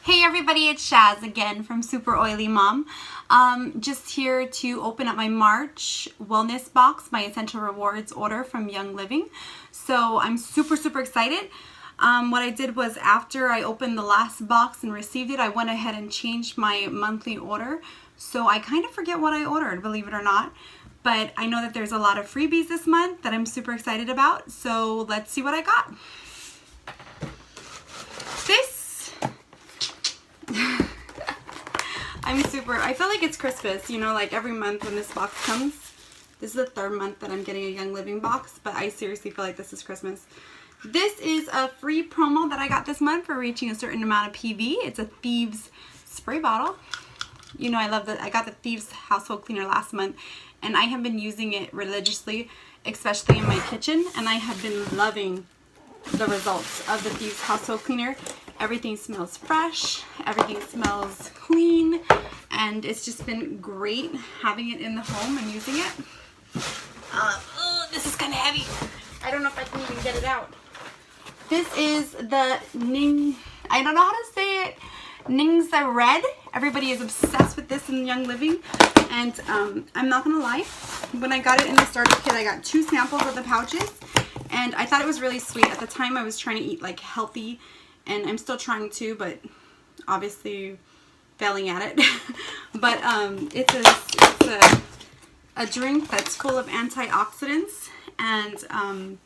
Hey everybody, it's Shaz again from Super Oily Mom. Just here to open up my March wellness box, my Essential Rewards order from Young Living. So I'm super excited. What I did was after I opened the last box and received it, I went ahead and changed my monthly order. So I kind of forget what I ordered, believe it or not. But I know that there's a lot of freebies this month that I'm super excited about. So let's see what I got. I feel like it's Christmas, you know, like every month when this box comes. This is the third month that I'm getting a Young Living box, but I seriously feel like this is Christmas. This is a free promo that I got this month for reaching a certain amount of PV. It's a Thieves spray bottle. You know, I love that. I got the Thieves household cleaner last month, and I have been using it religiously, especially in my kitchen, and I have been loving the results of the Thieves household cleaner. Everything smells fresh, everything smells clean, and it's just been great having it in the home and using it. Oh, this is kind of heavy. I don't know if I can even get it out. This is the I don't know how to say it, Ningsa Red. Everybody is obsessed with this in Young Living, and I'm not gonna lie, when I got it in the starter kit, I got 2 samples of the pouches, and I thought it was really sweet. At the time, I was trying to eat like healthy, and I'm still trying to, but obviously failing at it. But it's a drink that's full of antioxidants and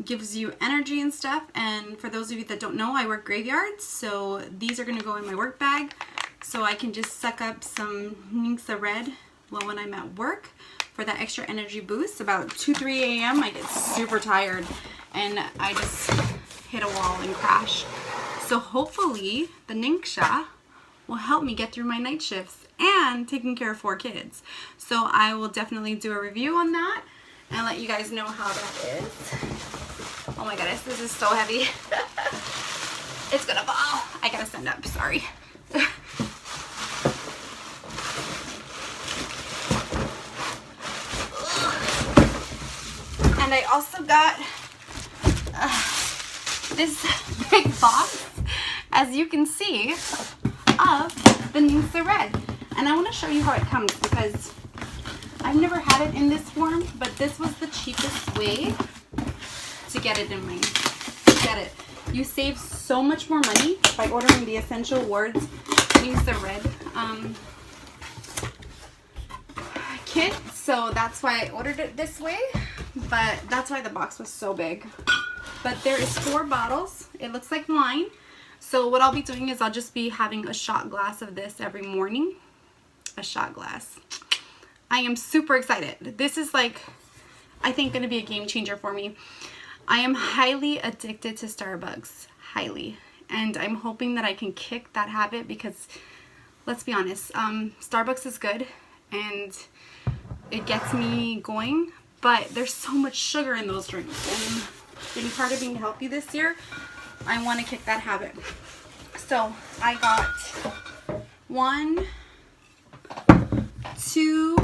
gives you energy and stuff. And for those of you that don't know, I work graveyards, so these are going to go in my work bag, so I can just suck up some Ningsa Red when I'm at work for that extra energy boost. About 2-3 a.m. I get super tired and I just hit a wall and crash. So hopefully the Ningsa will help me get through my night shifts and taking care of 4 kids. So I will definitely do a review on that and let you guys know how that is. Oh my goodness, this is so heavy. It's gonna fall. I gotta stand up, sorry. And I also got this big box, as you can see, of the Ningsa Red. And I want to show you how it comes because I've never had it in this form, but this was the cheapest way to get it in my You save so much more money by ordering the Essential Rewards Ningsa Red kit. So that's why I ordered it this way, but that's why the box was so big. But there is 4 bottles. It looks like wine. So what I'll be doing is I'll just be having a shot glass of this every morning. A shot glass. I am super excited. This is like, I think, going to be a game changer for me. I am highly addicted to Starbucks. Highly. And I'm hoping that I can kick that habit because, let's be honest, Starbucks is good and it gets me going. But there's so much sugar in those drinks. And being part of being healthy this year, I want to kick that habit. So I got 1, 2,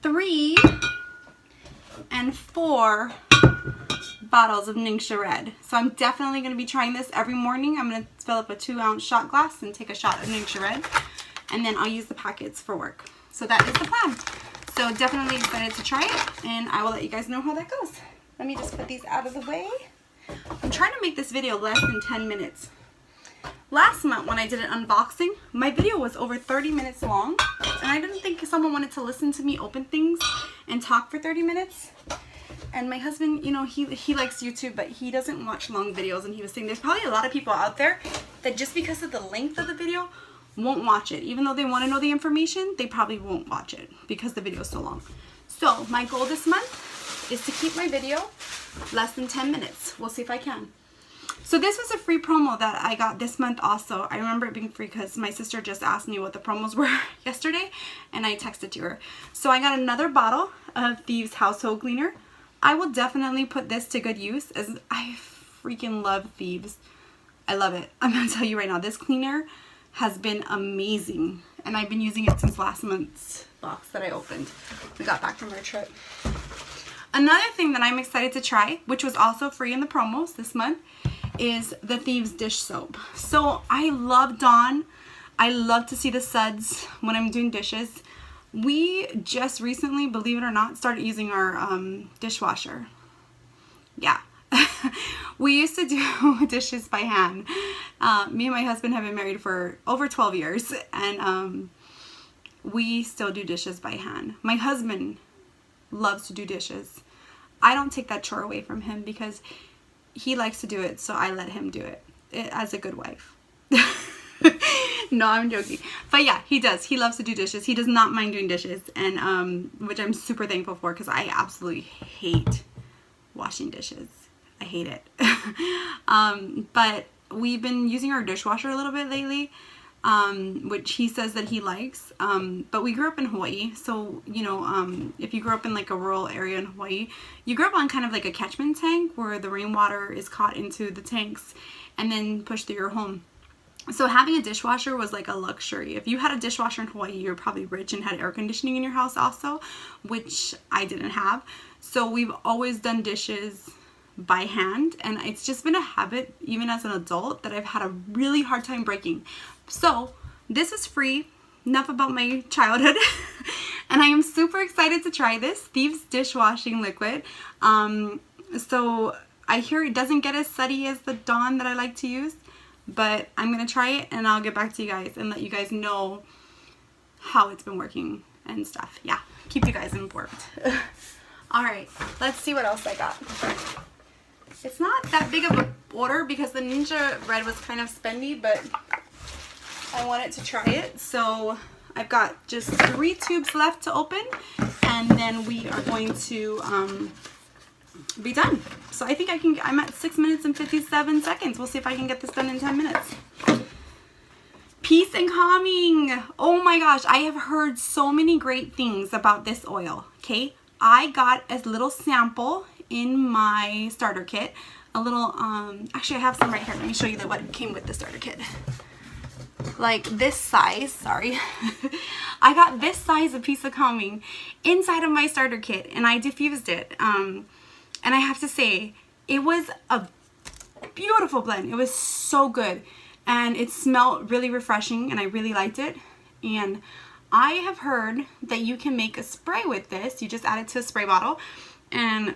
3, and 4 bottles of Ningsa Red. So I'm definitely going to be trying this every morning. I'm going to fill up a 2-ounce shot glass and take a shot of Ningsa Red, and then I'll use the packets for work. So that is the plan. So definitely excited to try it, and I will let you guys know how that goes. Let me just put these out of the way. I'm trying to make this video less than 10 minutes. Last month when I did an unboxing, my video was over 30 minutes long, and I didn't think someone wanted to listen to me open things and talk for 30 minutes. And my husband, you know, he likes YouTube, but he doesn't watch long videos, and he was saying there's probably a lot of people out there that just because of the length of the video won't watch it. Even though they want to know the information, they probably won't watch it because the video is so long. So my goal this month is to keep my video less than 10 minutes. We'll see if I can. So this was a free promo that I got this month also. I remember it being free because my sister just asked me what the promos were yesterday, and I texted to her. So I got another bottle of Thieves household cleaner. I will definitely put this to good use, as I freaking love Thieves. I love it. I'm going to tell you right now, this cleaner has been amazing, and I've been using it since last month's box that I opened. We got back from our trip. Another thing that I'm excited to try, which was also free in the promos this month, is the Thieves Dish Soap. So I love Dawn. I love to see the suds when I'm doing dishes. We just recently, believe it or not, started using our dishwasher. Yeah. We used to do dishes by hand. Me and my husband have been married for over 12 years, and we still do dishes by hand. My husband loves to do dishes. I don't take that chore away from him because he likes to do it, so I let him do it as a good wife. No, I'm joking. But yeah, he does. He loves to do dishes. He does not mind doing dishes, and which I'm super thankful for because I absolutely hate washing dishes. I hate it. But we've been using our dishwasher a little bit lately, which he says that he likes. But we grew up in Hawaii, so you know, if you grew up in like a rural area in Hawaii, you grew up on kind of like a catchment tank where the rainwater is caught into the tanks and then pushed through your home. So having a dishwasher was like a luxury. If you had a dishwasher in Hawaii, you're probably rich and had air conditioning in your house also, which I didn't have. So we've always done dishes by hand, and it's just been a habit even as an adult that I've had a really hard time breaking. So this is free. Enough about my childhood. And I am super excited to try this Thieves dishwashing liquid. So I hear it doesn't get as sudsy as the Dawn that I like to use, but I'm gonna try it and I'll get back to you guys and let you guys know how it's been working and stuff. Yeah, keep you guys informed. All right, let's see what else I got. It's not that big of an order because the Ninja Red was kind of spendy, but I wanted to try it. So I've got just 3 tubes left to open, and then we are going to be done. So I think I'm at 6 minutes and 57 seconds. We'll see if I can get this done in 10 minutes. Peace and Calming. Oh my gosh, I have heard so many great things about this oil, okay? I got a little sample in my starter kit. A little, actually I have some right here. Let me show you what came with the starter kit. Like this size, sorry. I got this size of Peace and Calming inside of my starter kit, and I diffused it. And I have to say, it was a beautiful blend. It was so good, and it smelled really refreshing, and I really liked it. And I have heard that you can make a spray with this. You just add it to a spray bottle, and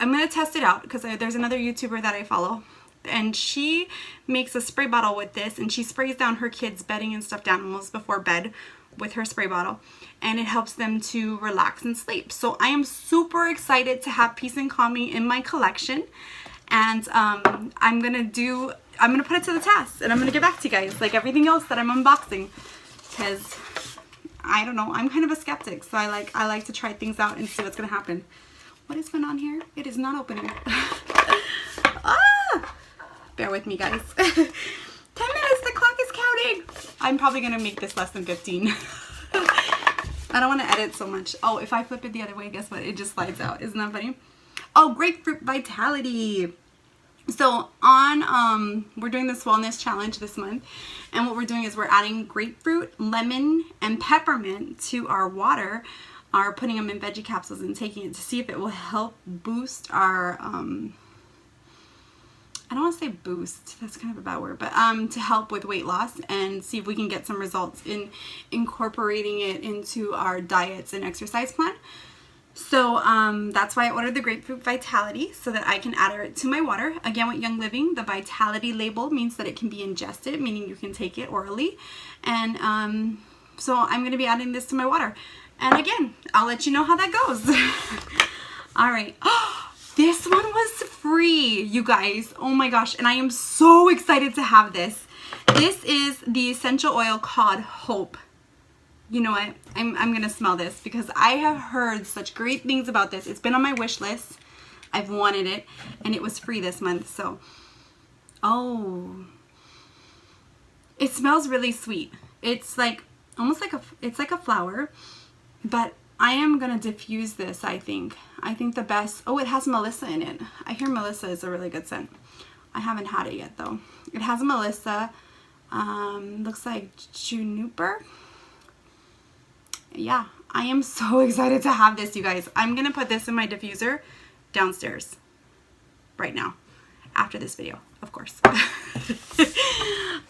I'm gonna test it out because there's another YouTuber that I follow, and she makes a spray bottle with this, and she sprays down her kids' bedding and stuffed animals before bed with her spray bottle, and it helps them to relax and sleep. So I am super excited to have Peace and Calming in my collection, and I'm gonna put it to the test, and I'm gonna get back to you guys like everything else that I'm unboxing, because I don't know, I'm kind of a skeptic, so I like to try things out and see what's gonna happen. What is going on here? It is not opening. Bear with me, guys. 10 minutes, the clock is counting. I'm probably gonna make this less than 15. I don't want to edit so much. Oh, if I flip it the other way, guess what? It just slides out. Isn't that funny? Oh, Grapefruit Vitality. So we're doing this wellness challenge this month, and what we're doing is we're adding grapefruit, lemon, and peppermint to our water, are putting them in veggie capsules and taking it to see if it will help boost our, I don't want to say boost, that's kind of a bad word, but to help with weight loss and see if we can get some results in incorporating it into our diets and exercise plan. So that's why I ordered the Grapefruit Vitality, so that I can add it to my water. Again, with Young Living, the Vitality label means that it can be ingested, meaning you can take it orally. And so I'm going to be adding this to my water. And again, I'll let you know how that goes. All right. This one was free, you guys. Oh my gosh. And I am so excited to have this. This is the essential oil called Hope. You know what? I'm going to smell this because I have heard such great things about this. It's been on my wish list. I've wanted it, and it was free this month. So, oh, it smells really sweet. It's like almost like it's like a flower. But I am going to diffuse this, I think. I think the best... Oh, it has Melissa in it. I hear Melissa is a really good scent. I haven't had it yet, though. It has Melissa. Looks like juniper. Yeah, I am so excited to have this, you guys. I'm going to put this in my diffuser downstairs right now. after this video, of course.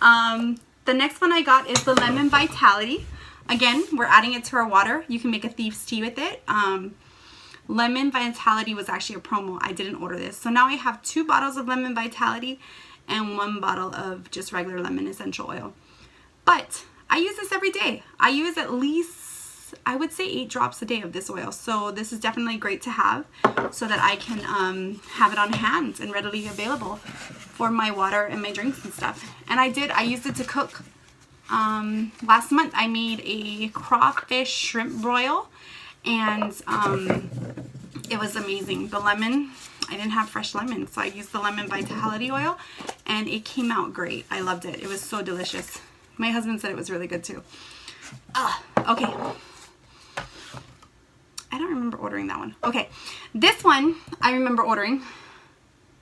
The next one I got is the Lemon Vitality. Again, we're adding it to our water. You can make a thief's tea with it. Lemon Vitality was actually a promo. I didn't order this. So now I have 2 bottles of Lemon Vitality and 1 bottle of just regular lemon essential oil. But I use this every day. I use at least, I would say 8 drops a day of this oil. So this is definitely great to have so that I can have it on hand and readily available for my water and my drinks and stuff. And I used it to cook. Last month I made a crawfish shrimp broil, and it was amazing. The lemon, I didn't have fresh lemon, so I used the Lemon Vitality oil, and it came out great. I loved it. It was so delicious. My husband said it was really good too. Okay. I don't remember ordering that one. Okay, this one I remember ordering.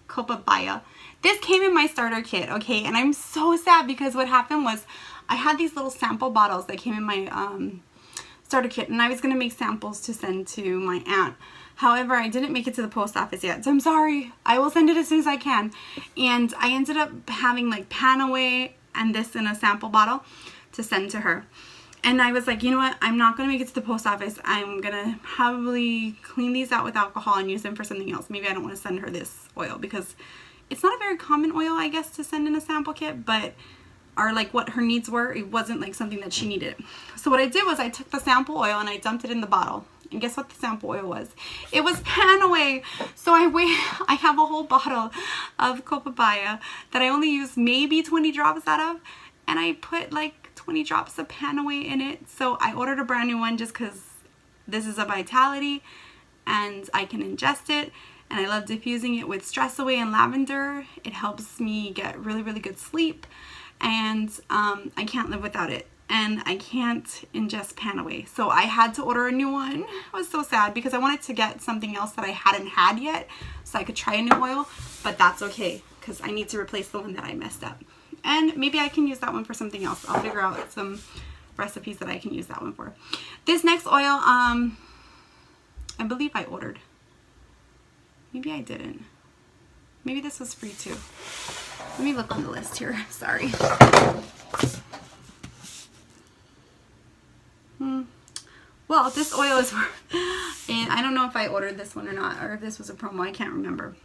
Copabaya. This came in my starter kit, okay, and I'm so sad because what happened was I had these little sample bottles that came in my starter kit, and I was going to make samples to send to my aunt. However, I didn't make it to the post office yet, so I'm sorry. I will send it as soon as I can. And I ended up having like Panaway and this in a sample bottle to send to her. And I was like, you know what? I'm not going to make it to the post office. I'm going to probably clean these out with alcohol and use them for something else. Maybe I don't want to send her this oil because it's not a very common oil, I guess, to send in a sample kit, but or like what her needs were, it wasn't like something that she needed. So what I did was I took the sample oil and I dumped it in the bottle. And guess what the sample oil was? It was Panaway. So I have a whole bottle of Copabaya that I only use maybe 20 drops out of, and I put like 20 drops of Panaway in it. So I ordered a brand new one just because this is a Vitality and I can ingest it, and I love diffusing it with Stress Away and lavender. It helps me get really, really good sleep, and I can't live without it. And I can't ingest Panaway. So I had to order a new one. I was so sad because I wanted to get something else that I hadn't had yet so I could try a new oil, but that's okay because I need to replace the one that I messed up. And maybe I can use that one for something else. I'll figure out some recipes that I can use that one for. This next oil, I believe I ordered. Maybe I didn't. Maybe this was free too. Let me look on the list here. Sorry. Well, this oil is, and I don't know if I ordered this one or not, or if this was a promo, I can't remember.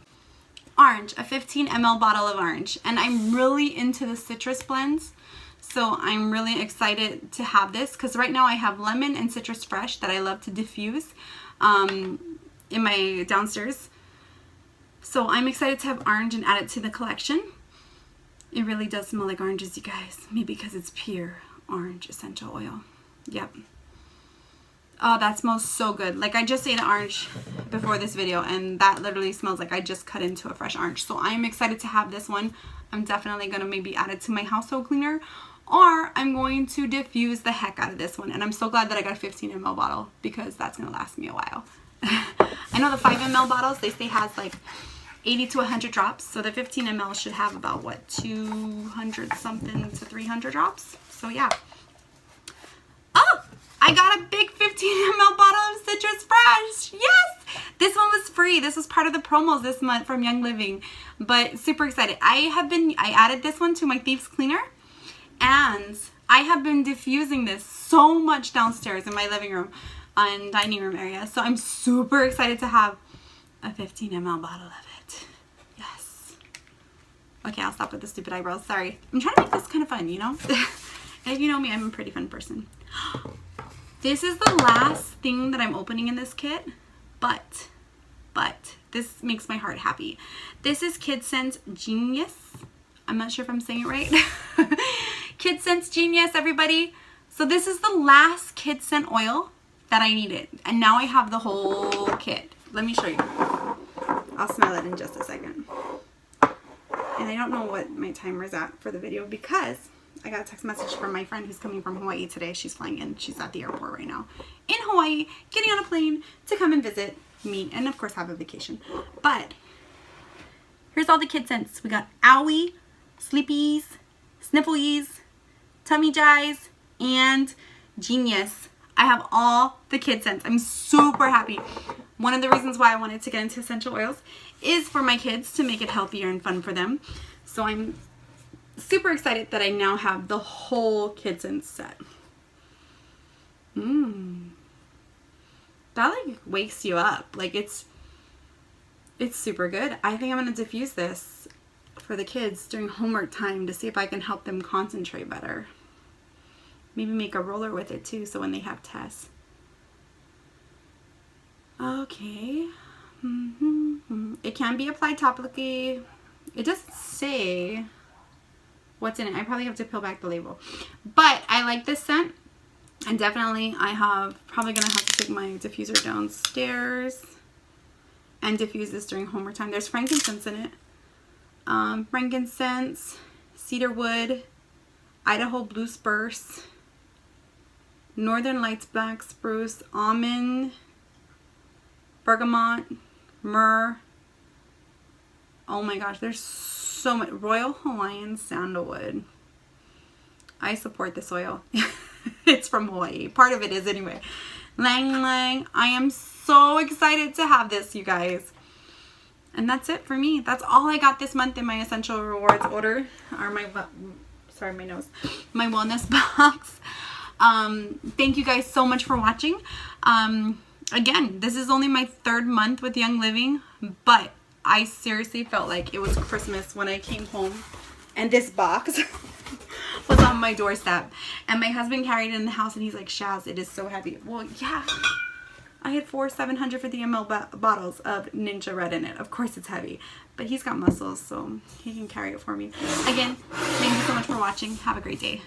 Orange, a 15 ml bottle of orange. And I'm really into the citrus blends, so I'm really excited to have this, because right now I have lemon and citrus fresh that I love to diffuse in my downstairs. So I'm excited to have orange and add it to the collection. It really does smell like oranges, you guys. Maybe because it's pure orange essential oil. Yep. Oh, that smells so good. Like I just ate an orange before this video, and that literally smells like I just cut into a fresh orange. So I'm excited to have this one. I'm definitely going to maybe add it to my household cleaner, or I'm going to diffuse the heck out of this one. And I'm so glad that I got a 15 ml bottle because that's going to last me a while. I know the 5 ml bottles, they say has like 80 to 100 drops. So the 15 ml should have about what, 200 something to 300 drops. So yeah. Oh, I got a big 15 ml bottle of Citrus Fresh. Yes! This one was free. This was part of the promos this month from Young Living. But super excited. I added this one to my Thieves Cleaner. And I have been diffusing this so much downstairs in my living room and dining room area. So I'm super excited to have a 15 ml bottle of it. Yes. Okay, I'll stop with the stupid eyebrows. Sorry. I'm trying to make this kind of fun, you know? And if you know me, I'm a pretty fun person. This is the last thing that I'm opening in this kit, but this makes my heart happy. This is KidSense Genius. I'm not sure if I'm saying it right. KidSense Genius, everybody. So this is the last KidSense oil that I needed, and now I have the whole kit. Let me show you. I'll smell it in just a second. And I don't know what my timer is at for the video because I got a text message from my friend who's coming from Hawaii today. She's flying in. She's at the airport right now in Hawaii, getting on a plane to come and visit me and, of course, have a vacation. But here's all the KidSense. We got Owie, Sleepies, Snifflies, Tummy Jies, and Genius. I have all the KidSense. I'm super happy. One of the reasons why I wanted to get into essential oils is for my kids, to make it healthier and fun for them. So I'm super excited that I now have the whole Kitsen set. That like wakes you up. Like it's super good. I think I'm gonna diffuse this for the kids during homework time to see if I can help them concentrate better. Maybe make a roller with it too, so when they have tests. Okay. It can be applied topically. It doesn't say what's in it. I probably have to peel back the label. But I like this scent. And definitely probably gonna have to take my diffuser downstairs and diffuse this during homework time. There's frankincense in it. Frankincense, cedarwood, Idaho blue spruce, Northern Lights black spruce, almond, bergamot, myrrh. Oh my gosh, there's so much. Royal Hawaiian sandalwood. I support this oil. It's from Hawaii. Part of it is anyway. Lang Lang. I am so excited to have this, you guys. And that's it for me. That's all I got this month in my Essential Rewards order. Or my wellness box. Thank you guys so much for watching. Again, this is only my 3rd month with Young Living, but I seriously felt like it was Christmas when I came home and this box was on my doorstep. And my husband carried it in the house and he's like, Shaz, it is so heavy. Well, yeah. I had 4 750 ml bottles of Ninja Red in it. Of course it's heavy, but he's got muscles, so he can carry it for me. Again, thank you so much for watching. Have a great day.